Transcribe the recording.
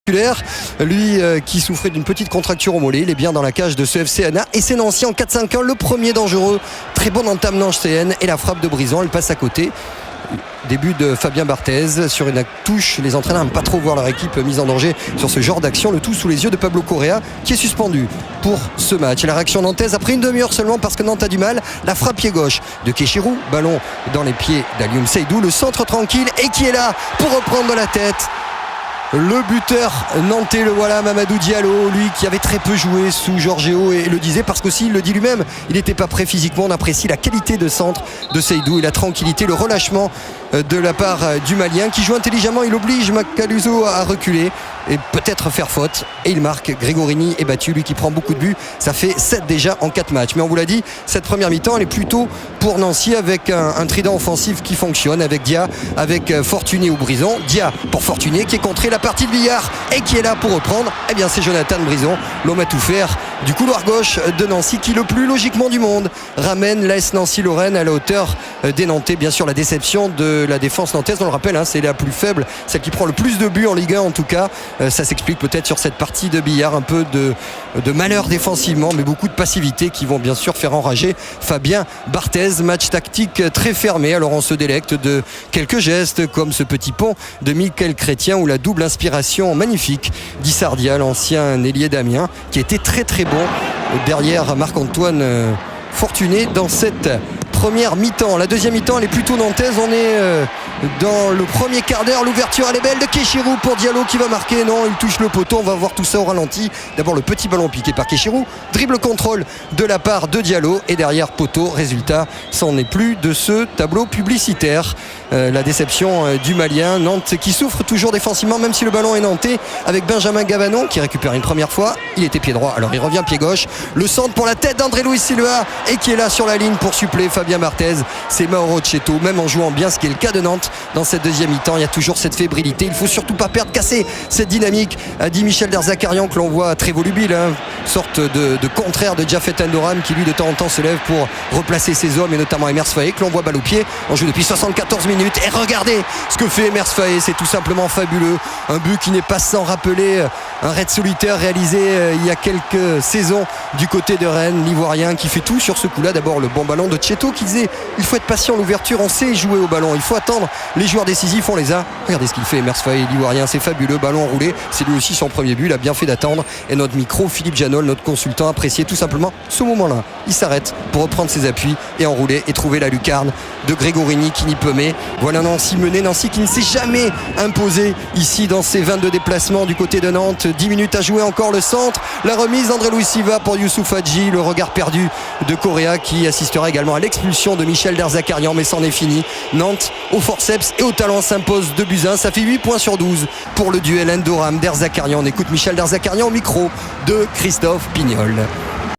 Lui qui souffrait d'une petite contracture au mollet, il est bien dans la cage de ce FC Anna et c'est Nancy en 4-5-1, le premier dangereux, très bonne entame nancéenne et la frappe de Brison, elle passe à côté. Début de Fabien Barthez sur une touche, les entraîneurs n'aiment pas trop voir leur équipe mise en danger sur ce genre d'action, le tout sous les yeux de Pablo Correa qui est suspendu pour ce match. La réaction nantaise après une demi-heure seulement parce que Nantes a du mal, la frappe pied gauche de Kéchirou, ballon dans les pieds d'Alioune Seydou, le centre tranquille et qui est là pour reprendre la tête. Le buteur nantais, le voilà, Mamadou Diallo, lui qui avait très peu joué sous Georgeo et le disait parce qu'aussi il le dit lui-même, il n'était pas prêt physiquement. On apprécie la qualité de centre de Seydou et la tranquillité, le relâchement de la part du Malien qui joue intelligemment. Il oblige Macaluso à reculer et peut-être faire faute et il marque. Grégorini est battu, lui qui prend beaucoup de buts, ça fait 7 déjà en 4 matchs. Mais on vous l'a dit, cette première mi-temps elle est plutôt pour Nancy avec un trident offensif qui fonctionne avec Dia, avec Fortuné ou Brison. Dia pour Fortuné qui est contré la partie de Billard et qui est là pour reprendre. Eh bien c'est Jonathan Brison, l'homme à tout faire du couloir gauche de Nancy qui le plus logiquement du monde ramène l'AS Nancy-Lorraine à la hauteur des Nantais. Bien sûr la déception de la défense nantaise, on le rappelle, c'est la plus faible, celle qui prend le plus de buts en Ligue 1 en tout cas. Ça s'explique peut-être sur cette partie de Billard, un peu de malheur défensivement mais beaucoup de passivité qui vont bien sûr faire enrager Fabien Barthez. Match tactique très fermé, alors on se délecte de quelques gestes comme ce petit pont de Mickaël Chrétien ou la double inspiration magnifique d'Issardia, l'ancien ailier d'Amiens qui était très très bon derrière Marc-Antoine Fortuné dans cette première mi-temps. La deuxième mi-temps elle est plutôt nantaise, on est dans le premier quart d'heure, l'ouverture elle est belle de Kéchirou pour Diallo qui va marquer, non il touche le poteau, on va voir tout ça au ralenti. D'abord le petit ballon piqué par Kéchirou, dribble contrôle de la part de Diallo et derrière poteau, résultat c'en n'est plus de ce tableau publicitaire. La déception du Malien, Nantes qui souffre toujours défensivement même si le ballon est nantais avec Benjamin Gavanon qui récupère une première fois, il était pied droit alors il revient pied gauche, le centre pour la tête d'André Luis Silva et qui est là sur la ligne pour suppléer Fabien Barthez. C'est Mauro Cheto, même en jouant bien ce qui est le cas de Nantes dans cette deuxième mi-temps, il y a toujours cette fébrilité, il faut surtout pas perdre, casser cette dynamique, a dit Michel Derzakarian que l'on voit très volubile, sorte de contraire de Jafet Endoram qui lui de temps en temps se lève pour replacer ses hommes et notamment Emers Faé que l'on voit balle au pied, on joue depuis 74 minutes et regardez ce que fait Emers Faé, c'est tout simplement fabuleux, un but qui n'est pas sans rappeler un raid solitaire réalisé il y a quelques saisons du côté de Rennes, l'Ivoirien qui fait tout sur ce coup là. D'abord le bon ballon de Cheto qui disait il faut être patient, l'ouverture on sait jouer au ballon, il faut attendre les joueurs décisifs, on les a. Regardez ce qu'il fait Emers Faé, l'Ivoirien, c'est fabuleux, ballon enroulé, c'est lui aussi son premier but, il a bien fait d'attendre et notre micro Philippe Janol, notre consultant, appréciait tout simplement ce moment là, il s'arrête pour reprendre ses appuis et enrouler et trouver la lucarne de Grégorini qui n'y peut mais voilà Nancy mené, Nancy qui ne s'est jamais imposé ici dans ses 22 déplacements du côté de Nantes. 10 minutes à jouer encore, le centre, la remise d'André Luis Silva pour Youssouf Hadji, le regard perdu de Correa qui assistera également à l'expulsion de Michel Derzakarian, mais c'en est fini. Nantes au forceps et au talent s'impose de buts 1, ça fait 8 points sur 12 pour le duel Endoram Derzakarian. On écoute Michel Derzakarian au micro de Christophe Pignol.